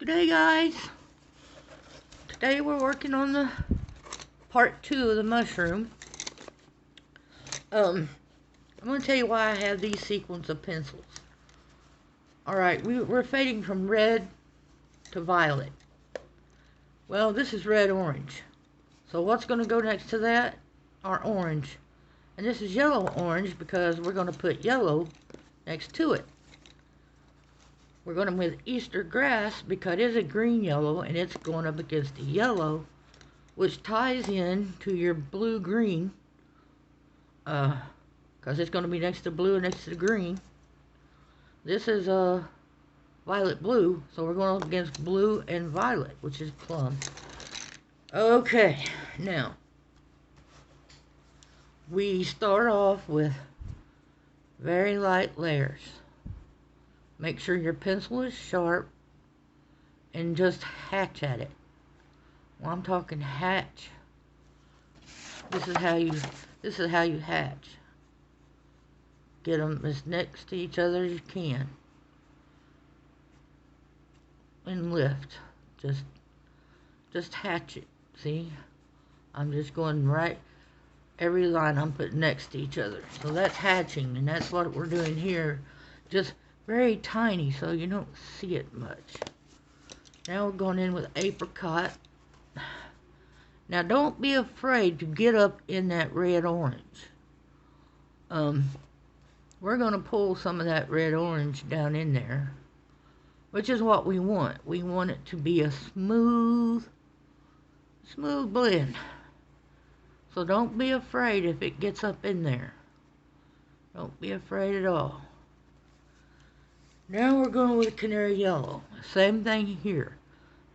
Today, guys, today we're working on the part 2 of the mushroom. I'm going to tell you why I have these sequence of pencils. Alright, we're fading from red to violet. Well, this is red-orange. So what's going to go next to that? Our orange. And this is yellow-orange because we're going to put yellow next to it. We're going with Easter grass because it is a green-yellow and it's going up against the yellow, which ties in to your blue-green, because it's going to be next to blue and next to the green. This is violet-blue, so we're going up against blue and violet, which is plum. Okay, now, we start off with very light layers. Make sure your pencil is sharp and just hatch at it. Well, I'm talking hatch. This is how you hatch. Get them as next to each other as you can. And lift. Just hatch it. See? I'm just going right. Every line I'm putting next to each other. So that's hatching, and that's what we're doing here. Just very tiny so you don't see it much. Now we're going in with apricot. Now don't be afraid to get up in that red-orange. We're going to pull some of that red-orange down in there, which is what we want. We want it to be a smooth blend. So don't be afraid if it gets up in there. Don't be afraid at all. Now we're going with Canary Yellow. Same thing here.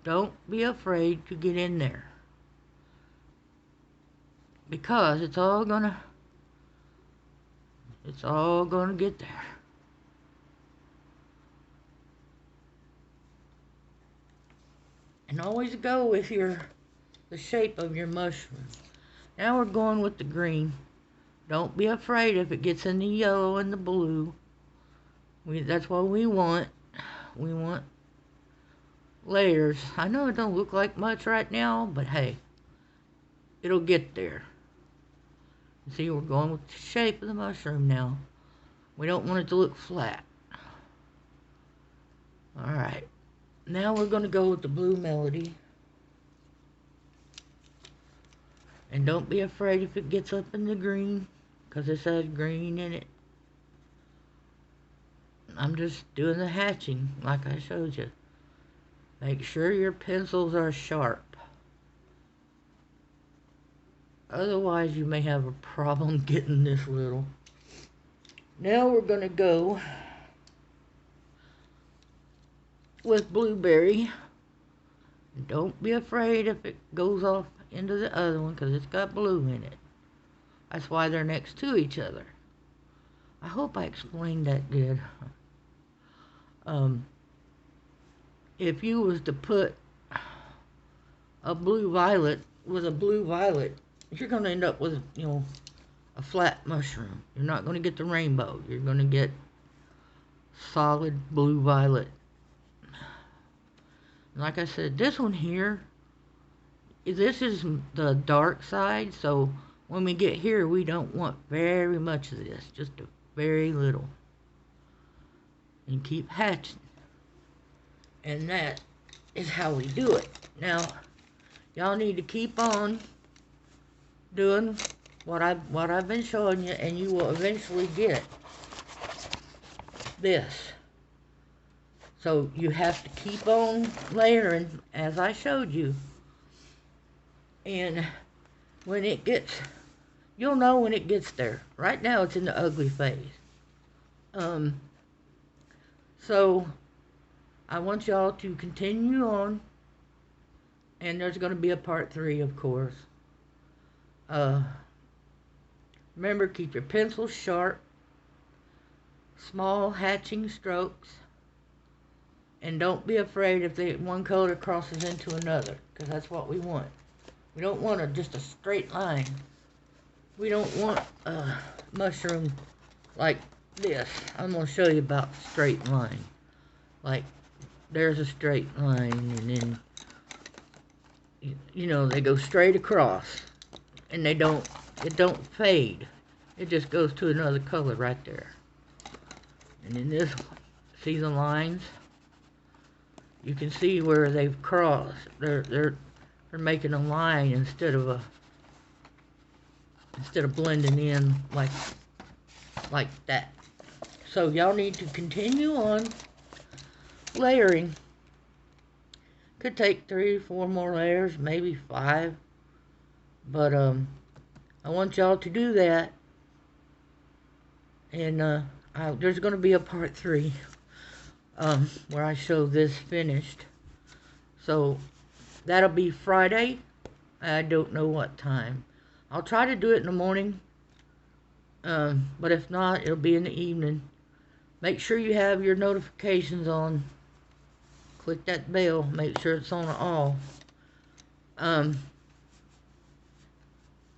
Don't be afraid to get in there, because it's all gonna get there. And always go with the shape of your mushroom. Now we're going with the green. Don't be afraid if it gets in the yellow and the blue. That's what we want. We want layers. I know it don't look like much right now, but hey, it'll get there. See, we're going with the shape of the mushroom now. We don't want it to look flat. Alright. Now we're going to go with the blue melody. And don't be afraid if it gets up in the green, because it says green in it. I'm just doing the hatching like I showed you. Make sure your pencils are sharp. Otherwise you may have a problem getting this little. Now we're going to go with blueberry. Don't be afraid if it goes off into the other one, because it's got blue in it. That's why they're next to each other. I hope I explained that good. If you was to put a blue violet with a blue violet, you're going to end up with, a flat mushroom. You're not going to get the rainbow. You're going to get solid blue violet. Like I said, this one here, this is the dark side, so when we get here, we don't want very much of this, just a very little. And keep hatching. And that is how we do it. Now, y'all need to keep on doing what I've been showing you, and you will eventually get this. So you have to keep on layering as I showed you. And when it gets, you'll know when it gets there. Right now it's in the ugly phase. So I want y'all to continue on, and there's going to be a part 3, of course. Remember, keep your pencils sharp, small hatching strokes, and don't be afraid if one color crosses into another, because that's what we want. We don't want just a straight line. We don't want a mushroom like this. I'm going to show you about straight line. Like there's a straight line, and then, you know, they go straight across, and it don't fade. It just goes to another color right there. And in this one, see the lines? You can see where they've crossed. They're making a line instead of blending in like that. So y'all need to continue on layering. Could take 3 or 4 more layers, maybe 5. But I want y'all to do that. And there's going to be a part 3 where I show this finished. So that'll be Friday. I don't know what time. I'll try to do it in the morning. But if not, it'll be in the evening. Make sure you have your notifications on. Click that bell. Make sure it's on all. The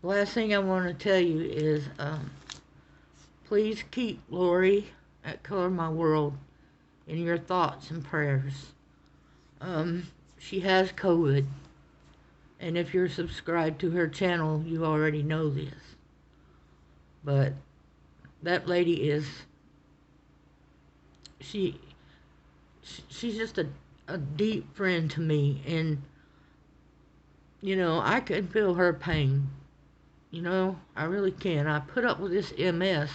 last thing I want to tell you is, please keep Lori at Color My World in your thoughts and prayers. She has COVID, and if you're subscribed to her channel, you already know this. But that lady is, she's just a deep friend to me, and you know, I can feel her pain. You know, I really can. I put up with this MS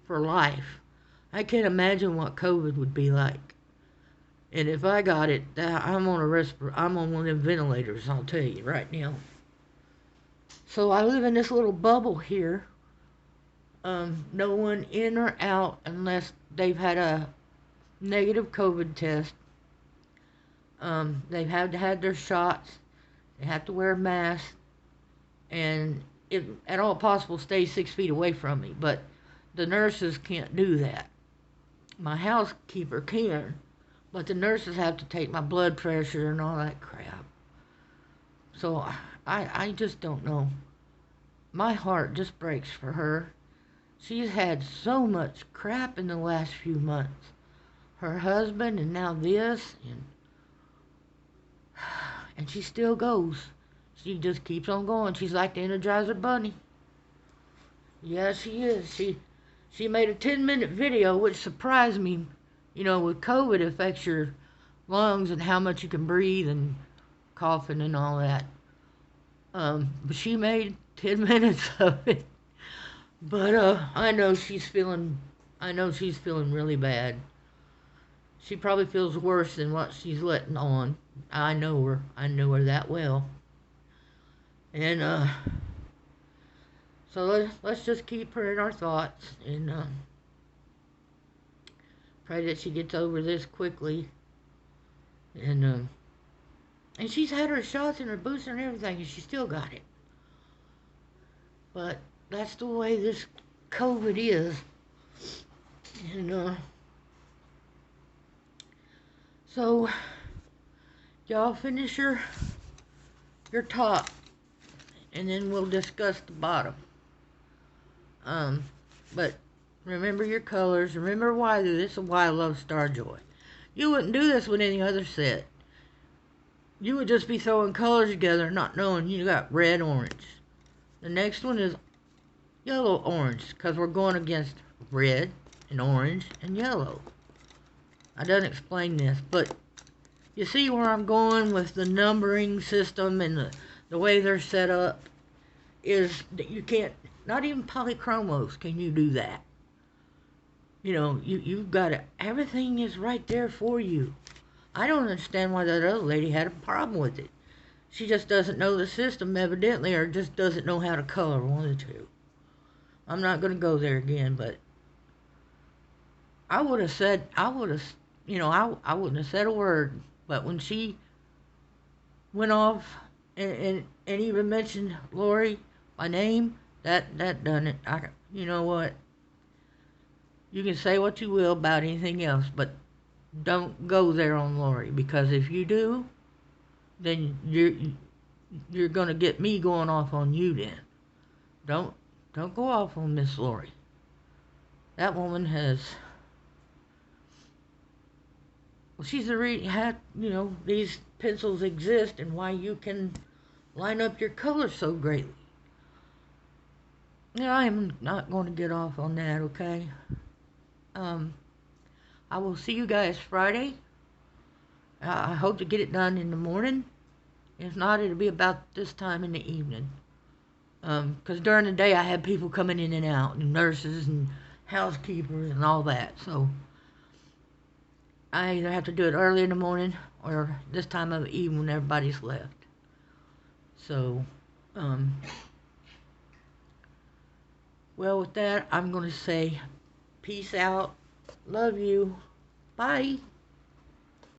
for life. I can't imagine what COVID would be like. And if I got it, I'm on one of them ventilators, I'll tell you right now. So I live in this little bubble here. No one in or out unless they've had a negative COVID test. They've had their shots. They have to wear a mask. And if at all possible, stay 6 feet away from me. But the nurses can't do that. My housekeeper can. But the nurses have to take my blood pressure and all that crap. So I just don't know. My heart just breaks for her. She's had so much crap in the last few months. Her husband and now this. And she still goes. She just keeps on going. She's like the Energizer Bunny. Yeah, she is. She made a 10-minute video, which surprised me. You know, with COVID, it affects your lungs and how much you can breathe and coughing and all that. But she made 10 minutes of it. But I know she's feeling really bad. She probably feels worse than what she's letting on. I know her that well. And so let's just keep her in our thoughts and pray that she gets over this quickly. And she's had her shots and her booster and everything, and she still got it. But that's the way this COVID is. And so y'all finish your top, and then we'll discuss the bottom. But remember your colors. Remember why this is why I love Starjoy. You wouldn't do this with any other set. You would just be throwing colors together, not knowing you got red, orange. The next one is yellow, orange, because we're going against red and orange and yellow. I didn't explain this, but you see where I'm going with the numbering system and the way they're set up is that you can't, not even polychromos can you do that. You know, you've got it. Everything is right there for you. I don't understand why that other lady had a problem with it. She just doesn't know the system, evidently, or just doesn't know how to color, one of the two. I'm not going to go there again, but I wouldn't have said a word, but when she went off and even mentioned Lori by name, that done it. You know what? You can say what you will about anything else, but don't go there on Lori, because if you do, then you're gonna get me going off on you. Then don't go off on Miss Lori. That woman has Well, she's the these pencils exist and why you can line up your colors so greatly. Yeah, I am not going to get off on that, okay? Um, I will see you guys Friday. I hope to get it done in the morning. If not, it'll be about this time in the evening. 'Cause during the day I have people coming in and out, and nurses and housekeepers and all that. So I either have to do it early in the morning or this time of the evening when everybody's left. So, well, with that, I'm going to say peace out. Love you. Bye.